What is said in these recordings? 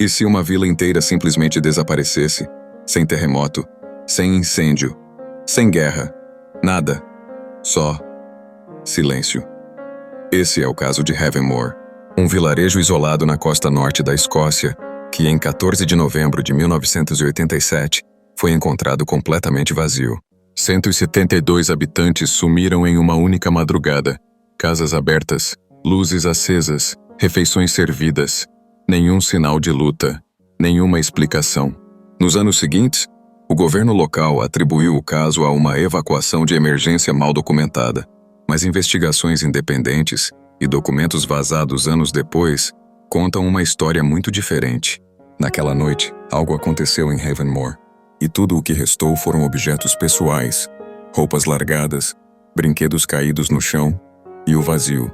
E se uma vila inteira simplesmente desaparecesse? Sem terremoto, sem incêndio, sem guerra, nada. Só silêncio. Esse é o caso de Heavenmore, um vilarejo isolado na costa norte da Escócia, que em 14 de novembro de 1987 foi encontrado completamente vazio. 172 habitantes sumiram em uma única madrugada. Casas abertas, luzes acesas, refeições servidas. Nenhum sinal de luta, nenhuma explicação. Nos anos seguintes, o governo local atribuiu o caso a uma evacuação de emergência mal documentada, mas investigações independentes e documentos vazados anos depois contam uma história muito diferente. Naquela noite, algo aconteceu em Heavenmore, e tudo o que restou foram objetos pessoais, roupas largadas, brinquedos caídos no chão e o vazio.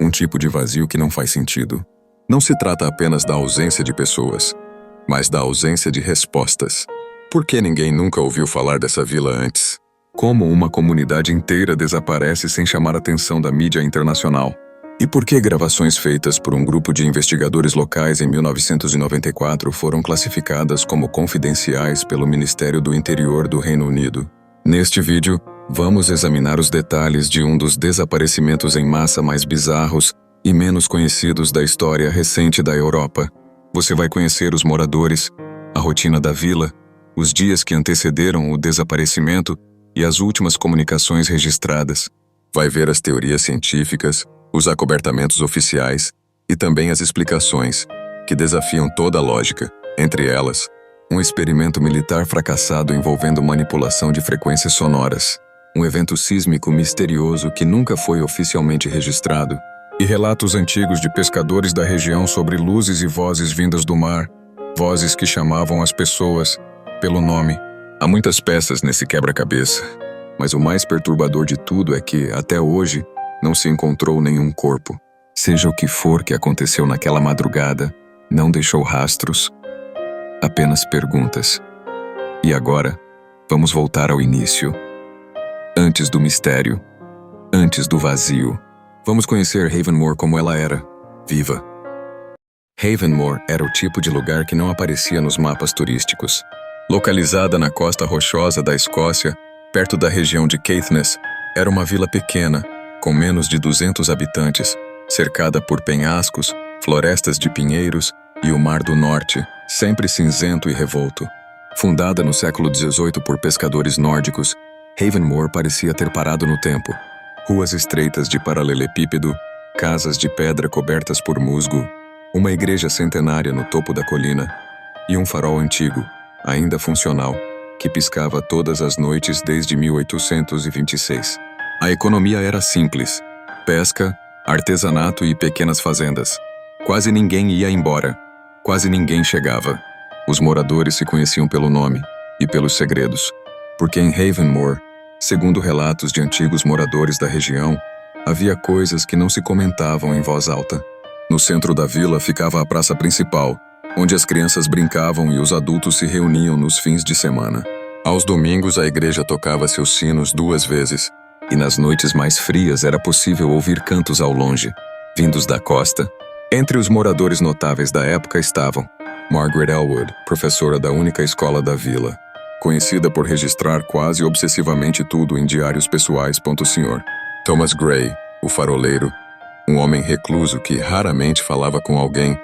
Um tipo de vazio que não faz sentido. Não se trata apenas da ausência de pessoas, mas da ausência de respostas. Por que ninguém nunca ouviu falar dessa vila antes? Como uma comunidade inteira desaparece sem chamar a atenção da mídia internacional? E por que gravações feitas por um grupo de investigadores locais em 1994 foram classificadas como confidenciais pelo Ministério do Interior do Reino Unido? Neste vídeo, vamos examinar os detalhes de um dos desaparecimentos em massa mais bizarros e menos conhecidos da história recente da Europa. Você vai conhecer os moradores, a rotina da vila, os dias que antecederam o desaparecimento e as últimas comunicações registradas. Vai ver as teorias científicas, os acobertamentos oficiais e também as explicações, que desafiam toda a lógica. Entre elas, um experimento militar fracassado envolvendo manipulação de frequências sonoras, um evento sísmico misterioso que nunca foi oficialmente registrado, e relatos antigos de pescadores da região sobre luzes e vozes vindas do mar, vozes que chamavam as pessoas pelo nome. Há muitas peças nesse quebra-cabeça, mas o mais perturbador de tudo é que, até hoje, não se encontrou nenhum corpo. Seja o que for que aconteceu naquela madrugada, não deixou rastros, apenas perguntas. E agora, vamos voltar ao início. Antes do mistério, antes do vazio. Vamos conhecer Heavenmore como ela era, viva. Heavenmore era o tipo de lugar que não aparecia nos mapas turísticos. Localizada na costa rochosa da Escócia, perto da região de Caithness, era uma vila pequena, com menos de 200 habitantes, cercada por penhascos, florestas de pinheiros e o Mar do Norte, sempre cinzento e revolto. Fundada no século XVIII por pescadores nórdicos, Heavenmore parecia ter parado no tempo. Ruas estreitas de paralelepípedo, casas de pedra cobertas por musgo, uma igreja centenária no topo da colina e um farol antigo, ainda funcional, que piscava todas as noites desde 1826. A economia era simples: pesca, artesanato e pequenas fazendas. Quase ninguém ia embora, quase ninguém chegava. Os moradores se conheciam pelo nome e pelos segredos, porque em Heavenmore, segundo relatos de antigos moradores da região, havia coisas que não se comentavam em voz alta. No centro da vila ficava a praça principal, onde as crianças brincavam e os adultos se reuniam nos fins de semana. Aos domingos a igreja tocava seus sinos 2 vezes, e nas noites mais frias era possível ouvir cantos ao longe, vindos da costa. Entre os moradores notáveis da época estavam Margaret Elwood, professora da única escola da vila, conhecida por registrar quase obsessivamente tudo em diários pessoais. Sr. Thomas Gray, o faroleiro, um homem recluso que raramente falava com alguém,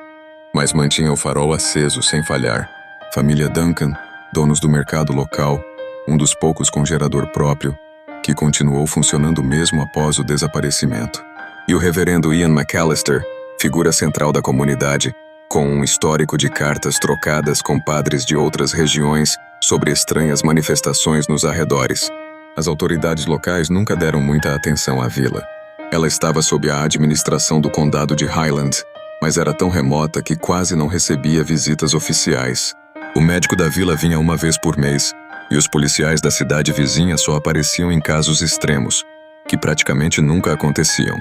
mas mantinha o farol aceso sem falhar. Família Duncan, donos do mercado local, um dos poucos com gerador próprio, que continuou funcionando mesmo após o desaparecimento. E o reverendo Ian McAllister, figura central da comunidade, com um histórico de cartas trocadas com padres de outras regiões sobre estranhas manifestações nos arredores. As autoridades locais nunca deram muita atenção à vila. Ela estava sob a administração do condado de Highland, mas era tão remota que quase não recebia visitas oficiais. O médico da vila vinha uma vez por mês, e os policiais da cidade vizinha só apareciam em casos extremos, que praticamente nunca aconteciam.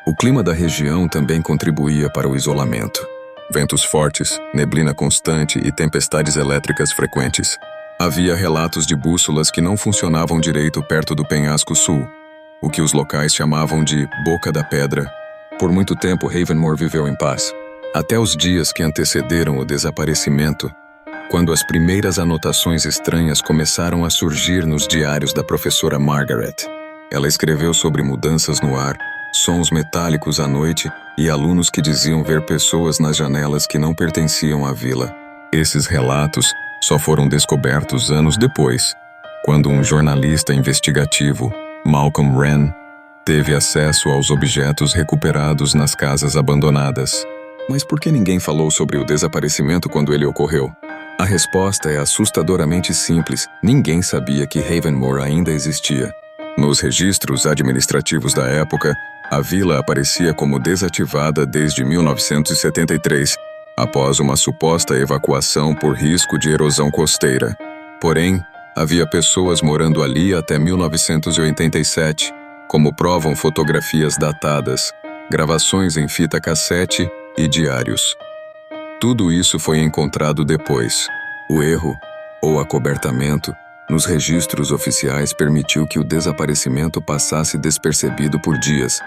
O clima da região também contribuía para o isolamento. Ventos fortes, neblina constante e tempestades elétricas frequentes. Havia relatos de bússolas que não funcionavam direito perto do penhasco sul, o que os locais chamavam de Boca da Pedra. Por muito tempo, Heavenmore viveu em paz. Até os dias que antecederam o desaparecimento, quando as primeiras anotações estranhas começaram a surgir nos diários da professora Margaret. Ela escreveu sobre mudanças no ar, sons metálicos à noite e alunos que diziam ver pessoas nas janelas que não pertenciam à vila. Esses relatos só foram descobertos anos depois, quando um jornalista investigativo, Malcolm Wren, teve acesso aos objetos recuperados nas casas abandonadas. Mas por que ninguém falou sobre o desaparecimento quando ele ocorreu? A resposta é assustadoramente simples: ninguém sabia que Havenmore ainda existia. Nos registros administrativos da época, a vila aparecia como desativada desde 1973, após uma suposta evacuação por risco de erosão costeira. Porém, havia pessoas morando ali até 1987, como provam fotografias datadas, gravações em fita cassete e diários. Tudo isso foi encontrado depois. O erro, ou acobertamento, nos registros oficiais permitiu que o desaparecimento passasse despercebido por dias,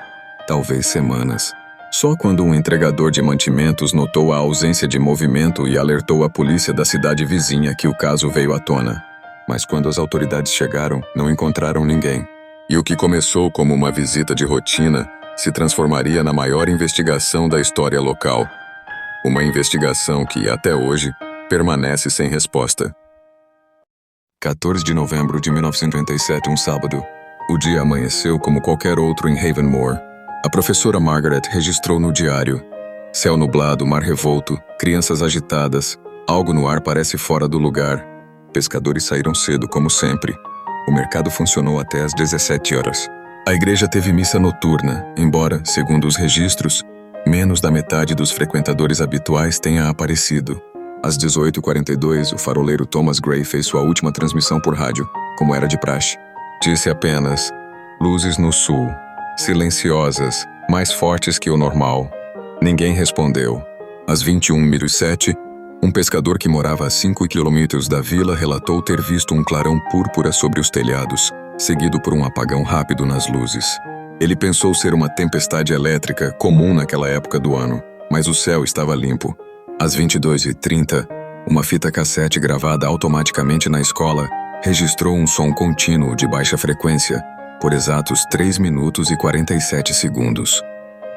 talvez semanas. Só quando um entregador de mantimentos notou a ausência de movimento e alertou a polícia da cidade vizinha que o caso veio à tona. Mas quando as autoridades chegaram, não encontraram ninguém. E o que começou como uma visita de rotina se transformaria na maior investigação da história local. Uma investigação que, até hoje, permanece sem resposta. 14 de novembro de 1997, um sábado. O dia amanheceu como qualquer outro em Havenmore. A professora Margaret registrou no diário: céu nublado, mar revolto, crianças agitadas, algo no ar parece fora do lugar. Pescadores saíram cedo, como sempre. O mercado funcionou até às 17 horas. A igreja teve missa noturna, embora, segundo os registros, menos da metade dos frequentadores habituais tenha aparecido. Às 18h42, o faroleiro Thomas Gray fez sua última transmissão por rádio, como era de praxe. Disse apenas: luzes no sul, silenciosas, mais fortes que o normal. Ninguém respondeu. Às 21h07, um pescador que morava a 5 quilômetros da vila relatou ter visto um clarão púrpura sobre os telhados, seguido por um apagão rápido nas luzes. Ele pensou ser uma tempestade elétrica comum naquela época do ano, mas o céu estava limpo. Às 22h30, uma fita cassete gravada automaticamente na escola registrou um som contínuo de baixa frequência por exatos 3 minutos e 47 segundos.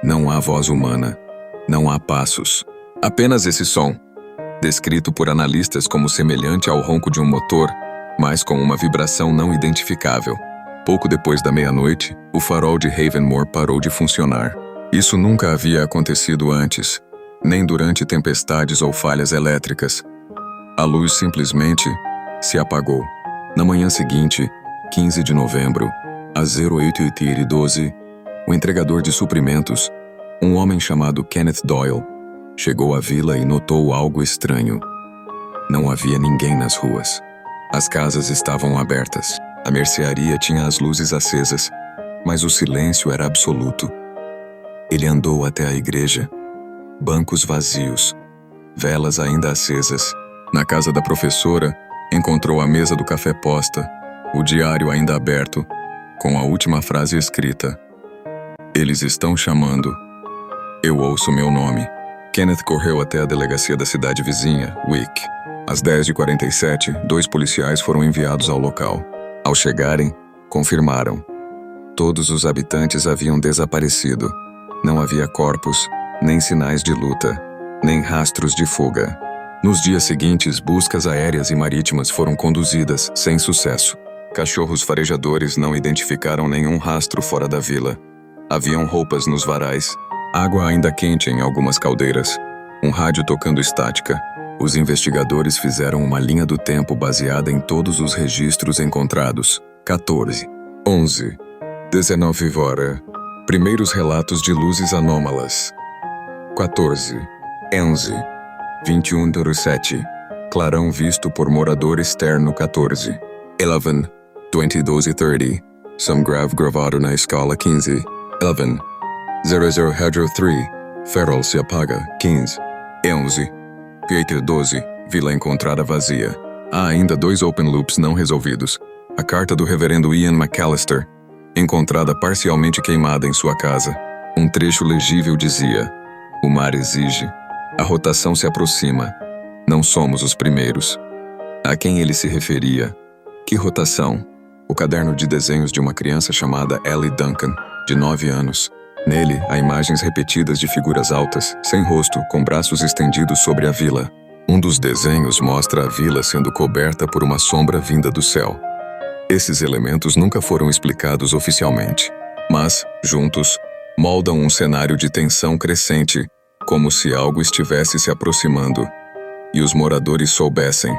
Não há voz humana, não há passos. Apenas esse som, descrito por analistas como semelhante ao ronco de um motor, mas com uma vibração não identificável. Pouco depois da meia-noite, o farol de Havenmore parou de funcionar. Isso nunca havia acontecido antes, nem durante tempestades ou falhas elétricas. A luz simplesmente se apagou. Na manhã seguinte, 15 de novembro, às 08h12, o entregador de suprimentos, um homem chamado Kenneth Doyle, chegou à vila e notou algo estranho. Não havia ninguém nas ruas. As casas estavam abertas. A mercearia tinha as luzes acesas, mas o silêncio era absoluto. Ele andou até a igreja. Bancos vazios, velas ainda acesas. Na casa da professora, encontrou a mesa do café posta, o diário ainda aberto, com a última frase escrita: eles estão chamando. Eu ouço meu nome. Kenneth correu até a delegacia da cidade vizinha, Wick. Às 10h47, 2 policiais foram enviados ao local. Ao chegarem, confirmaram: todos os habitantes haviam desaparecido. Não havia corpos, nem sinais de luta, nem rastros de fuga. Nos dias seguintes, buscas aéreas e marítimas foram conduzidas, sem sucesso. Cachorros farejadores não identificaram nenhum rastro fora da vila. Haviam roupas nos varais, água ainda quente em algumas caldeiras, um rádio tocando estática. Os investigadores fizeram uma linha do tempo baseada em todos os registros encontrados. 14, 11, 19 horas. Primeiros relatos de luzes anômalas. 14, 11, 21h07. Clarão visto por morador externo. 14, 11, 22h30. Some grave gravado na escala. 15, 11, 0003. Farol se apaga. 15, 11, 8h12. Vila encontrada vazia. Há ainda 2 open loops não resolvidos. A carta do reverendo Ian McAllister, encontrada parcialmente queimada em sua casa. Um trecho legível dizia: o mar exige, A rotação se aproxima. Não somos os primeiros. A quem ele se referia? Que rotação? O caderno de desenhos de uma criança chamada Ellie Duncan, de 9 anos. Nele, há imagens repetidas de figuras altas, sem rosto, com braços estendidos sobre a vila. Um dos desenhos mostra a vila sendo coberta por uma sombra vinda do céu. Esses elementos nunca foram explicados oficialmente, mas, juntos, moldam um cenário de tensão crescente, como se algo estivesse se aproximando, e os moradores soubessem.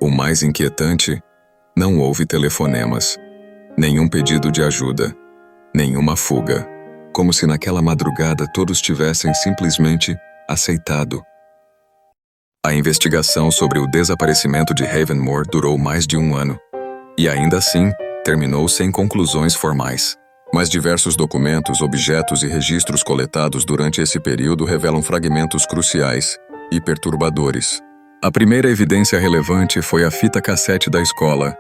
O mais inquietante, não houve telefonemas, nenhum pedido de ajuda, nenhuma fuga, como se naquela madrugada todos tivessem simplesmente aceitado. A investigação sobre o desaparecimento de Havenmore durou mais de 1 ano, e ainda assim terminou sem conclusões formais. Mas diversos documentos, objetos e registros coletados durante esse período revelam fragmentos cruciais e perturbadores. A primeira evidência relevante foi a fita cassete da escola,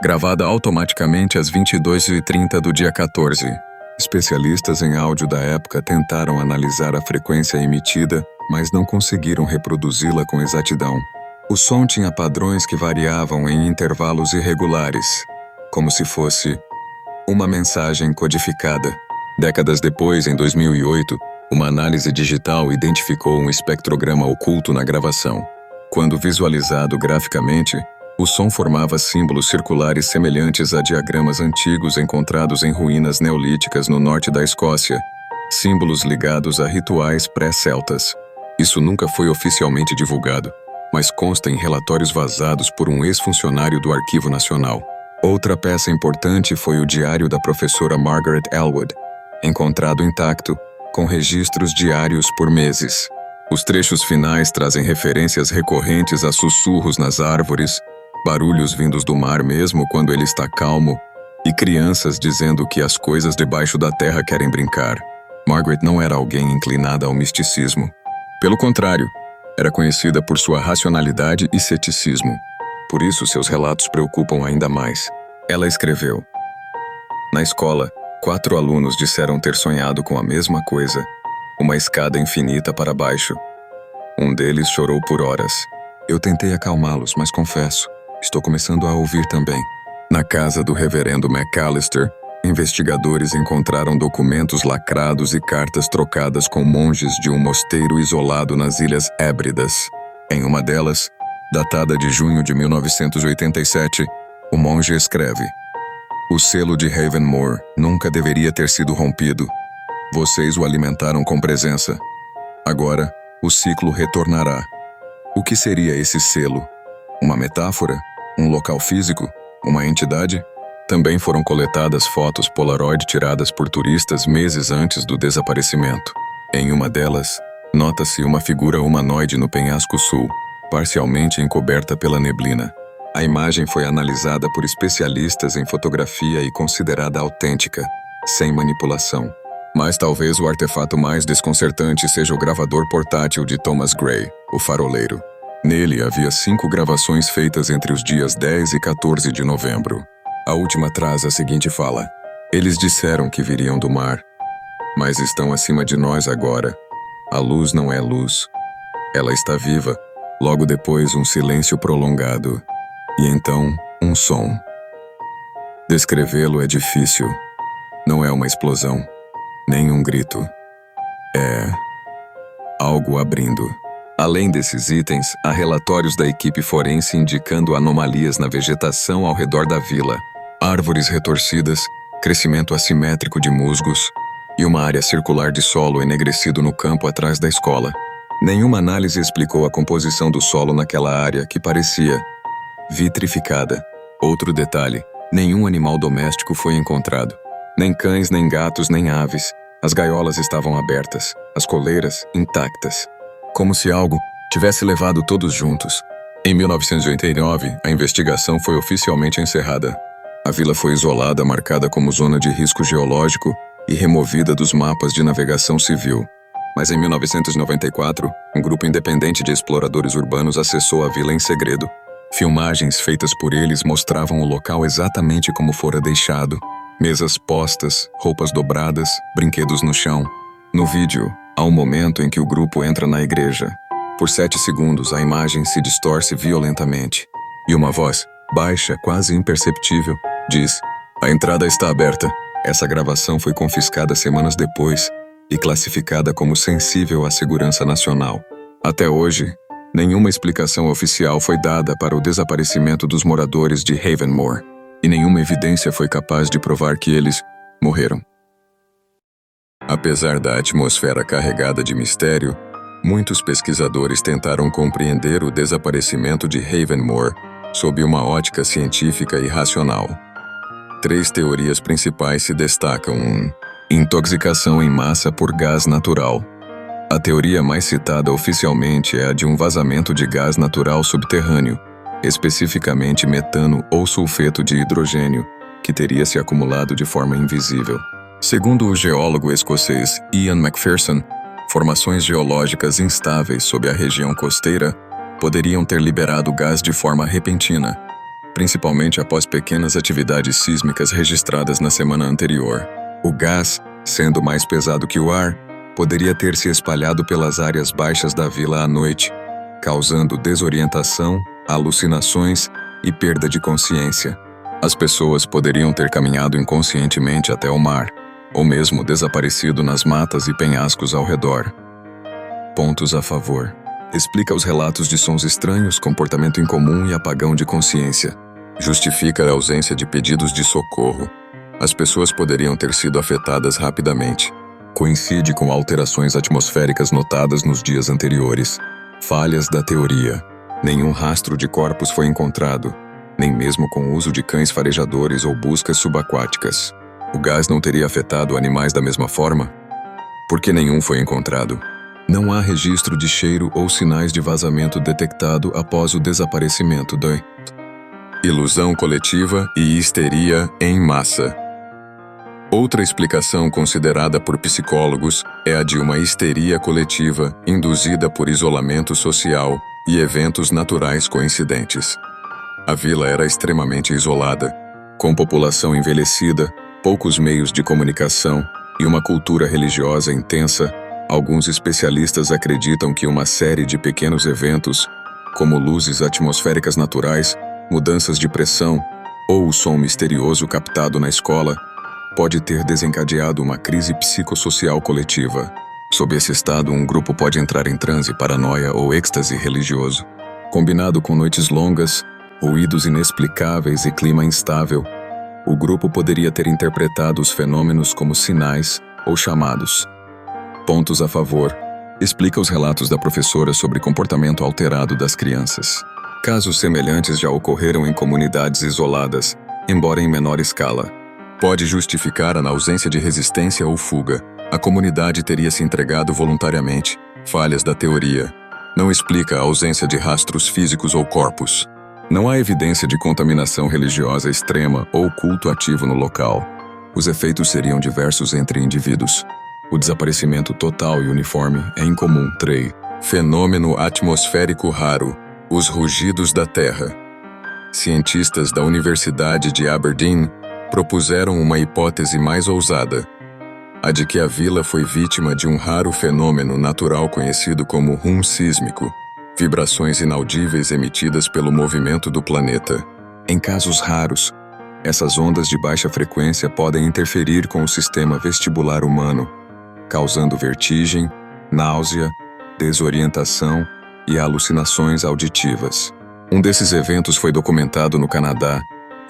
gravada automaticamente às 22h30 do dia 14. Especialistas em áudio da época tentaram analisar a frequência emitida, mas não conseguiram reproduzi-la com exatidão. O som tinha padrões que variavam em intervalos irregulares, como se fosse uma mensagem codificada. Décadas depois, em 2008, uma análise digital identificou um espectrograma oculto na gravação. Quando visualizado graficamente, o som formava símbolos circulares semelhantes a diagramas antigos encontrados em ruínas neolíticas no norte da Escócia, símbolos ligados a rituais pré-celtas. Isso nunca foi oficialmente divulgado, mas consta em relatórios vazados por um ex-funcionário do Arquivo Nacional. Outra peça importante foi o diário da professora Margaret Elwood, encontrado intacto, com registros diários por meses. Os trechos finais trazem referências recorrentes a sussurros nas árvores, barulhos vindos do mar mesmo quando ele está calmo, e crianças dizendo que as coisas debaixo da terra querem brincar. Margaret não era alguém inclinada ao misticismo. Pelo contrário, era conhecida por sua racionalidade e ceticismo. Por isso, seus relatos preocupam ainda mais. Ela escreveu: Na escola, 4 alunos disseram ter sonhado com a mesma coisa, uma escada infinita para baixo. Um deles chorou por horas. Eu tentei acalmá-los, mas confesso, estou começando a ouvir também. Na casa do reverendo McAllister, investigadores encontraram documentos lacrados e cartas trocadas com monges de um mosteiro isolado nas Ilhas Hébridas. Em uma delas, datada de junho de 1987, o monge escreve: O selo de Havenmore nunca deveria ter sido rompido. Vocês o alimentaram com presença. Agora, o ciclo retornará. O que seria esse selo? Uma metáfora? Um local físico? Uma entidade? Também foram coletadas fotos Polaroid tiradas por turistas meses antes do desaparecimento. Em uma delas, nota-se uma figura humanoide no penhasco sul, parcialmente encoberta pela neblina. A imagem foi analisada por especialistas em fotografia e considerada autêntica, sem manipulação. Mas talvez o artefato mais desconcertante seja o gravador portátil de Thomas Gray, o faroleiro. Nele havia 5 gravações feitas entre os dias 10 e 14 de novembro. A última traz a seguinte fala: Eles disseram que viriam do mar, mas estão acima de nós agora. A luz não é luz. Ela está viva. Logo depois, um silêncio prolongado. E então, um som. Descrevê-lo é difícil. Não é uma explosão, nem um grito. É algo abrindo. Além desses itens, há relatórios da equipe forense indicando anomalias na vegetação ao redor da vila. Árvores retorcidas, crescimento assimétrico de musgos e uma área circular de solo enegrecido no campo atrás da escola. Nenhuma análise explicou a composição do solo naquela área que parecia vitrificada. Outro detalhe: nenhum animal doméstico foi encontrado. Nem cães, nem gatos, nem aves. As gaiolas estavam abertas, as coleiras intactas. Como se algo tivesse levado todos juntos. Em 1989, a investigação foi oficialmente encerrada. A vila foi isolada, marcada como zona de risco geológico e removida dos mapas de navegação civil. Mas em 1994, um grupo independente de exploradores urbanos acessou a vila em segredo. Filmagens feitas por eles mostravam o local exatamente como fora deixado. Mesas postas, roupas dobradas, brinquedos no chão. No vídeo, Há um momento em que o grupo entra na igreja. Por 7 segundos, a imagem se distorce violentamente. E uma voz, baixa, quase imperceptível, diz: "A entrada está aberta." Essa gravação foi confiscada semanas depois e classificada como sensível à segurança nacional. Até hoje, nenhuma explicação oficial foi dada para o desaparecimento dos moradores de Havenmore, e nenhuma evidência foi capaz de provar que eles morreram. Apesar da atmosfera carregada de mistério, muitos pesquisadores tentaram compreender o desaparecimento de Havenmore sob uma ótica científica e racional. 3 teorias principais se destacam. 1. Intoxicação em massa por gás natural. A teoria mais citada oficialmente é a de um vazamento de gás natural subterrâneo, especificamente metano ou sulfeto de hidrogênio, que teria se acumulado de forma invisível. Segundo o geólogo escocês Ian Macpherson, formações geológicas instáveis sob a região costeira poderiam ter liberado gás de forma repentina, principalmente após pequenas atividades sísmicas registradas na semana anterior. O gás, sendo mais pesado que o ar, poderia ter se espalhado pelas áreas baixas da vila à noite, causando desorientação, alucinações e perda de consciência. As pessoas poderiam ter caminhado inconscientemente até o mar, ou mesmo desaparecido nas matas e penhascos ao redor. Pontos a favor. Explica os relatos de sons estranhos, comportamento incomum e apagão de consciência. Justifica a ausência de pedidos de socorro. As pessoas poderiam ter sido afetadas rapidamente. Coincide com alterações atmosféricas notadas nos dias anteriores. Falhas da teoria. Nenhum rastro de corpos foi encontrado, nem mesmo com o uso de cães farejadores ou buscas subaquáticas. O gás não teria afetado animais da mesma forma? Porque nenhum foi encontrado. Não há registro de cheiro ou sinais de vazamento detectado após o desaparecimento da ilusão coletiva e histeria em massa. Outra explicação considerada por psicólogos é a de uma histeria coletiva induzida por isolamento social e eventos naturais coincidentes. A vila era extremamente isolada, com população envelhecida, poucos meios de comunicação e uma cultura religiosa intensa. Alguns especialistas acreditam que uma série de pequenos eventos, como luzes atmosféricas naturais, mudanças de pressão ou o som misterioso captado na escola, pode ter desencadeado uma crise psicossocial coletiva. Sob esse estado, um grupo pode entrar em transe, paranoia ou êxtase religioso. Combinado com noites longas, ruídos inexplicáveis e clima instável, o grupo poderia ter interpretado os fenômenos como sinais ou chamados. Pontos a favor. Explica os relatos da professora sobre comportamento alterado das crianças. Casos semelhantes já ocorreram em comunidades isoladas, embora em menor escala. Pode justificar a ausência de resistência ou fuga. A comunidade teria se entregado voluntariamente. Falhas da teoria. Não explica a ausência de rastros físicos ou corpos. Não há evidência de contaminação religiosa extrema ou culto ativo no local. Os efeitos seriam diversos entre indivíduos. O desaparecimento total e uniforme é incomum. 3. Fenômeno atmosférico raro. Os rugidos da Terra. Cientistas da Universidade de Aberdeen propuseram uma hipótese mais ousada, a de que a vila foi vítima de um raro fenômeno natural conhecido como rum sísmico, vibrações inaudíveis emitidas pelo movimento do planeta. Em casos raros, essas ondas de baixa frequência podem interferir com o sistema vestibular humano, causando vertigem, náusea, desorientação e alucinações auditivas. Um desses eventos foi documentado no Canadá,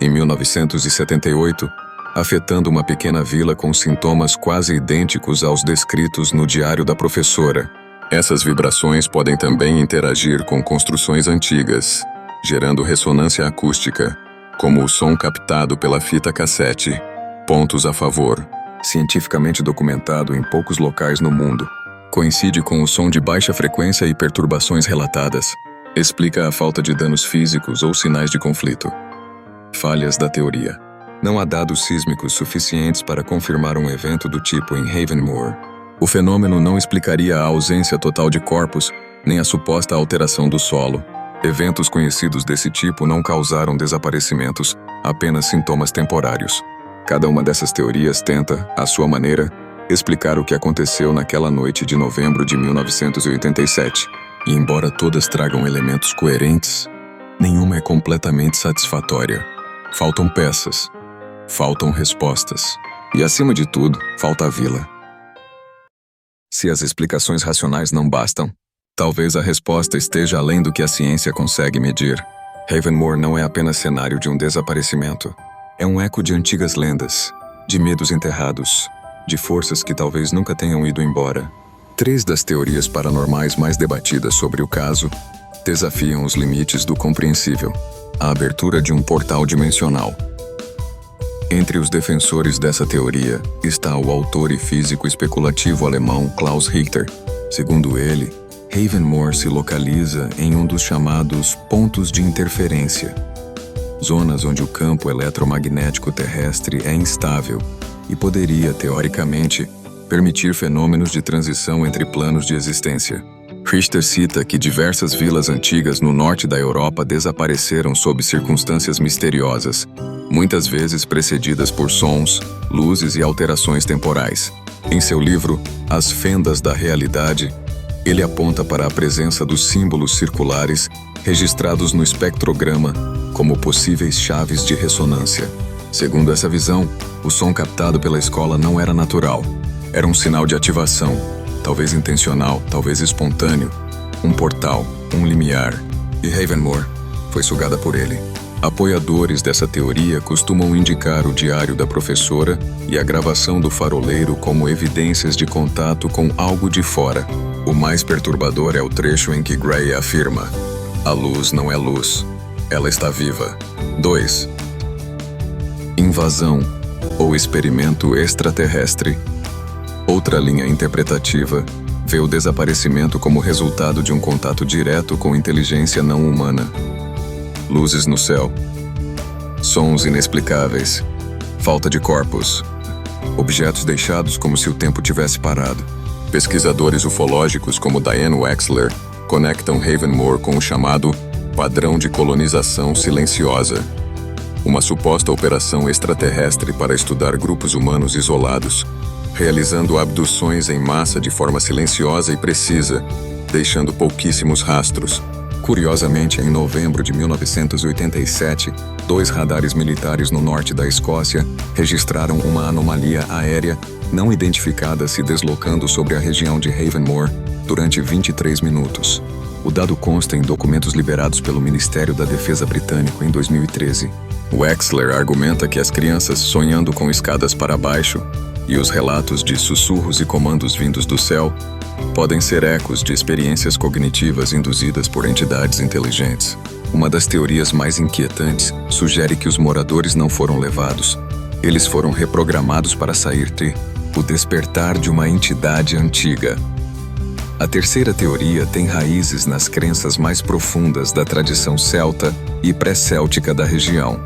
em 1978, afetando uma pequena vila com sintomas quase idênticos aos descritos no diário da professora. Essas vibrações podem também interagir com construções antigas, gerando ressonância acústica, como o som captado pela fita cassete. Pontos a favor. Cientificamente documentado em poucos locais no mundo. Coincide com o som de baixa frequência e perturbações relatadas. Explica a falta de danos físicos ou sinais de conflito. Falhas da teoria. Não há dados sísmicos suficientes para confirmar um evento do tipo em Havenmore. O fenômeno não explicaria a ausência total de corpos, nem a suposta alteração do solo. Eventos conhecidos desse tipo não causaram desaparecimentos, apenas sintomas temporários. Cada uma dessas teorias tenta, à sua maneira, explicar o que aconteceu naquela noite de novembro de 1987. E embora todas tragam elementos coerentes, nenhuma é completamente satisfatória. Faltam peças, faltam respostas. E acima de tudo, falta a vila. Se as explicações racionais não bastam, talvez a resposta esteja além do que a ciência consegue medir. Havenmore não é apenas cenário de um desaparecimento. É um eco de antigas lendas, de medos enterrados, de forças que talvez nunca tenham ido embora. 3 das teorias paranormais mais debatidas sobre o caso desafiam os limites do compreensível. A abertura de um portal dimensional. Entre os defensores dessa teoria está o autor e físico especulativo alemão Klaus Richter. Segundo ele, Havenmore se localiza em um dos chamados pontos de interferência, zonas onde o campo eletromagnético terrestre é instável e poderia, teoricamente, permitir fenômenos de transição entre planos de existência. Richter cita que diversas vilas antigas no norte da Europa desapareceram sob circunstâncias misteriosas, muitas vezes precedidas por sons, luzes e alterações temporais. Em seu livro, As Fendas da Realidade, ele aponta para a presença dos símbolos circulares registrados no espectrograma como possíveis chaves de ressonância. Segundo essa visão, o som captado pela escola não era natural. Era um sinal de ativação, talvez intencional, talvez espontâneo, um portal, um limiar, e Havenmore foi sugada por ele. Apoiadores dessa teoria costumam indicar o diário da professora e a gravação do faroleiro como evidências de contato com algo de fora. O mais perturbador é o trecho em que Gray afirma: "A luz não é luz, ela está viva." 2. Invasão ou experimento extraterrestre. Outra linha interpretativa vê o desaparecimento como resultado de um contato direto com inteligência não humana. Luzes no céu, sons inexplicáveis, falta de corpos, objetos deixados como se o tempo tivesse parado. Pesquisadores ufológicos como Diane Wexler conectam Havenmore com o chamado padrão de colonização silenciosa, uma suposta operação extraterrestre para estudar grupos humanos isolados, realizando abduções em massa de forma silenciosa e precisa, deixando pouquíssimos rastros. Curiosamente, em novembro de 1987, 2 radares militares no norte da Escócia registraram uma anomalia aérea não identificada se deslocando sobre a região de Havenmore durante 23 minutos. O dado consta em documentos liberados pelo Ministério da Defesa britânico em 2013. Wexler argumenta que as crianças sonhando com escadas para baixo e os relatos de sussurros e comandos vindos do céu podem ser ecos de experiências cognitivas induzidas por entidades inteligentes. Uma das teorias mais inquietantes sugere que os moradores não foram levados. Eles foram reprogramados para sair o despertar de uma entidade antiga. A terceira teoria tem raízes nas crenças mais profundas da tradição celta e pré-céltica da região.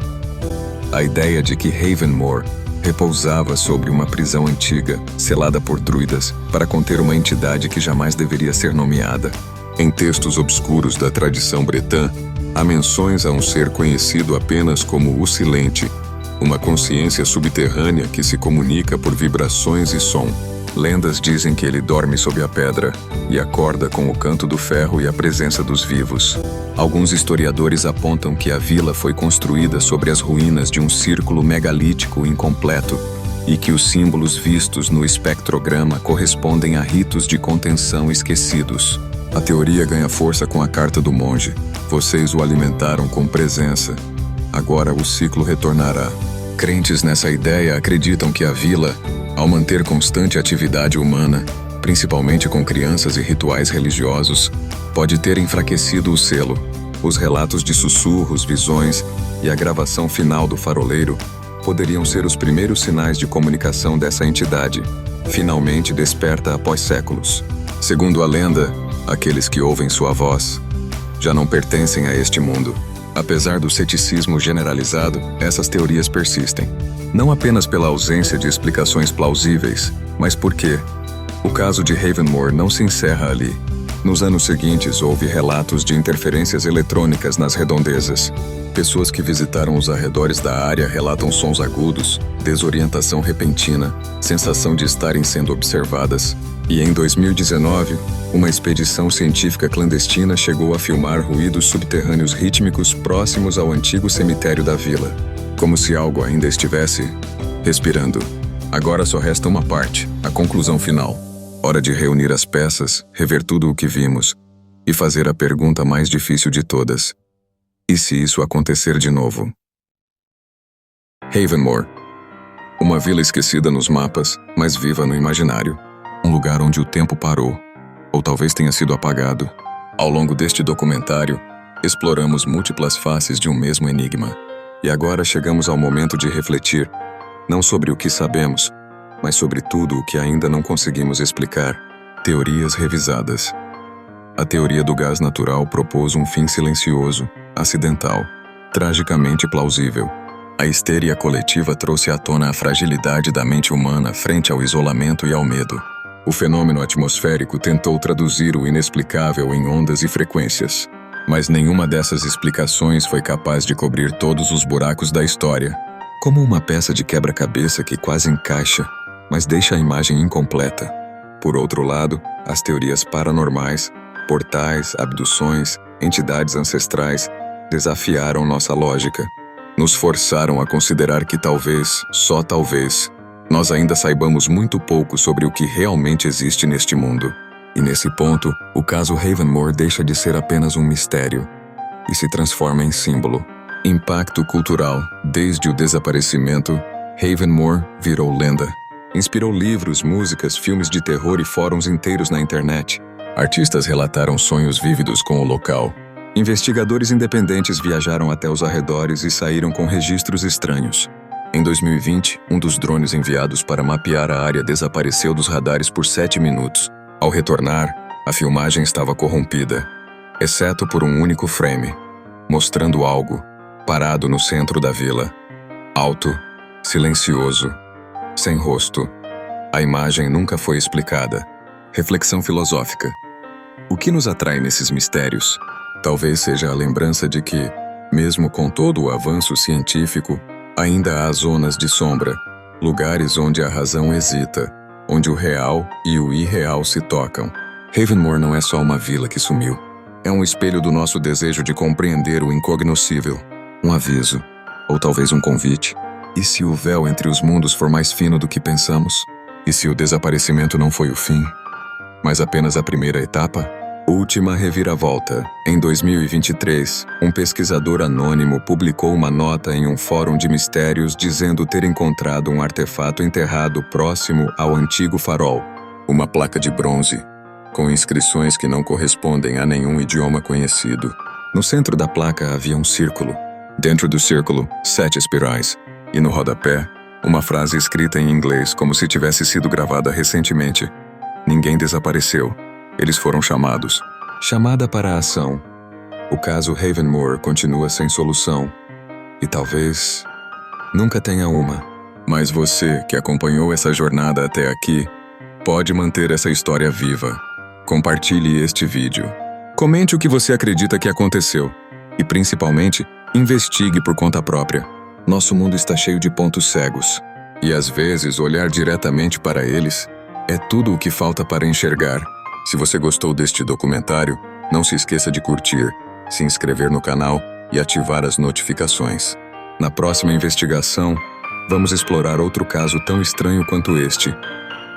A ideia de que Havenmore repousava sobre uma prisão antiga, selada por druidas, para conter uma entidade que jamais deveria ser nomeada. Em textos obscuros da tradição bretã, há menções a um ser conhecido apenas como o Silente, uma consciência subterrânea que se comunica por vibrações e som. Lendas dizem que ele dorme sob a pedra e acorda com o canto do ferro e a presença dos vivos. Alguns historiadores apontam que a vila foi construída sobre as ruínas de um círculo megalítico incompleto e que os símbolos vistos no espectrograma correspondem a ritos de contenção esquecidos. A teoria ganha força com a carta do monge. Vocês o alimentaram com presença. Agora o ciclo retornará. Crentes nessa ideia acreditam que a vila, ao manter constante atividade humana, principalmente com crianças e rituais religiosos, pode ter enfraquecido o selo. Os relatos de sussurros, visões e a gravação final do faroleiro poderiam ser os primeiros sinais de comunicação dessa entidade, finalmente desperta após séculos. Segundo a lenda, aqueles que ouvem sua voz já não pertencem a este mundo. Apesar do ceticismo generalizado, essas teorias persistem. Não apenas pela ausência de explicações plausíveis, mas porque o caso de Havenmore não se encerra ali. Nos anos seguintes, houve relatos de interferências eletrônicas nas redondezas, Pessoas que visitaram os arredores da área relatam sons agudos, desorientação repentina, sensação de estarem sendo observadas. E em 2019, uma expedição científica clandestina chegou a filmar ruídos subterrâneos rítmicos próximos ao antigo cemitério da vila, como se algo ainda estivesse respirando. Agora só resta uma parte, a conclusão final. Hora de reunir as peças, rever tudo o que vimos e fazer a pergunta mais difícil de todas. E se isso acontecer de novo? Havenmore. Uma vila esquecida nos mapas, mas viva no imaginário. Um lugar onde o tempo parou, ou talvez tenha sido apagado. Ao longo deste documentário, exploramos múltiplas faces de um mesmo enigma. E agora chegamos ao momento de refletir, não sobre o que sabemos, mas sobre tudo o que ainda não conseguimos explicar. Teorias revisadas. A teoria do gás natural propôs um fim silencioso, acidental, tragicamente plausível. A histeria coletiva trouxe à tona a fragilidade da mente humana frente ao isolamento e ao medo. O fenômeno atmosférico tentou traduzir o inexplicável em ondas e frequências. Mas nenhuma dessas explicações foi capaz de cobrir todos os buracos da história. Como uma peça de quebra-cabeça que quase encaixa, mas deixa a imagem incompleta. Por outro lado, as teorias paranormais, portais, abduções, entidades ancestrais, desafiaram nossa lógica. Nos forçaram a considerar que talvez, só talvez, nós ainda saibamos muito pouco sobre o que realmente existe neste mundo. E nesse ponto, o caso Havenmore deixa de ser apenas um mistério e se transforma em símbolo. Impacto cultural. Desde o desaparecimento, Havenmore virou lenda. Inspirou livros, músicas, filmes de terror e fóruns inteiros na internet. Artistas relataram sonhos vívidos com o local. Investigadores independentes viajaram até os arredores e saíram com registros estranhos. Em 2020, um dos drones enviados para mapear a área desapareceu dos radares por 7 minutos. Ao retornar, a filmagem estava corrompida, exceto por um único frame, mostrando algo, parado no centro da vila. Alto, silencioso, sem rosto. A imagem nunca foi explicada. Reflexão filosófica. O que nos atrai nesses mistérios? Talvez seja a lembrança de que, mesmo com todo o avanço científico, ainda há zonas de sombra, lugares onde a razão hesita, onde o real e o irreal se tocam. Havenmore não é só uma vila que sumiu. É um espelho do nosso desejo de compreender o incognoscível. Um aviso, ou talvez um convite. E se o véu entre os mundos for mais fino do que pensamos? E se o desaparecimento não foi o fim, mas apenas a primeira etapa? Última reviravolta. Em 2023, um pesquisador anônimo publicou uma nota em um fórum de mistérios dizendo ter encontrado um artefato enterrado próximo ao antigo farol. Uma placa de bronze, com inscrições que não correspondem a nenhum idioma conhecido. No centro da placa havia um círculo. Dentro do círculo, 7 espirais. E no rodapé, uma frase escrita em inglês como se tivesse sido gravada recentemente. Ninguém desapareceu. Eles foram chamados. Chamada para a ação. O caso Havenmore continua sem solução. E talvez nunca tenha uma. Mas você, que acompanhou essa jornada até aqui, pode manter essa história viva. Compartilhe este vídeo. Comente o que você acredita que aconteceu. E, principalmente, investigue por conta própria. Nosso mundo está cheio de pontos cegos. E, às vezes, olhar diretamente para eles é tudo o que falta para enxergar. Se você gostou deste documentário, não se esqueça de curtir, se inscrever no canal e ativar as notificações. Na próxima investigação, vamos explorar outro caso tão estranho quanto este.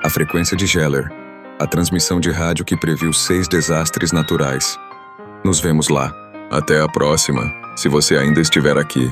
A frequência de Geller, a transmissão de rádio que previu 6 desastres naturais. Nos vemos lá. Até a próxima, se você ainda estiver aqui.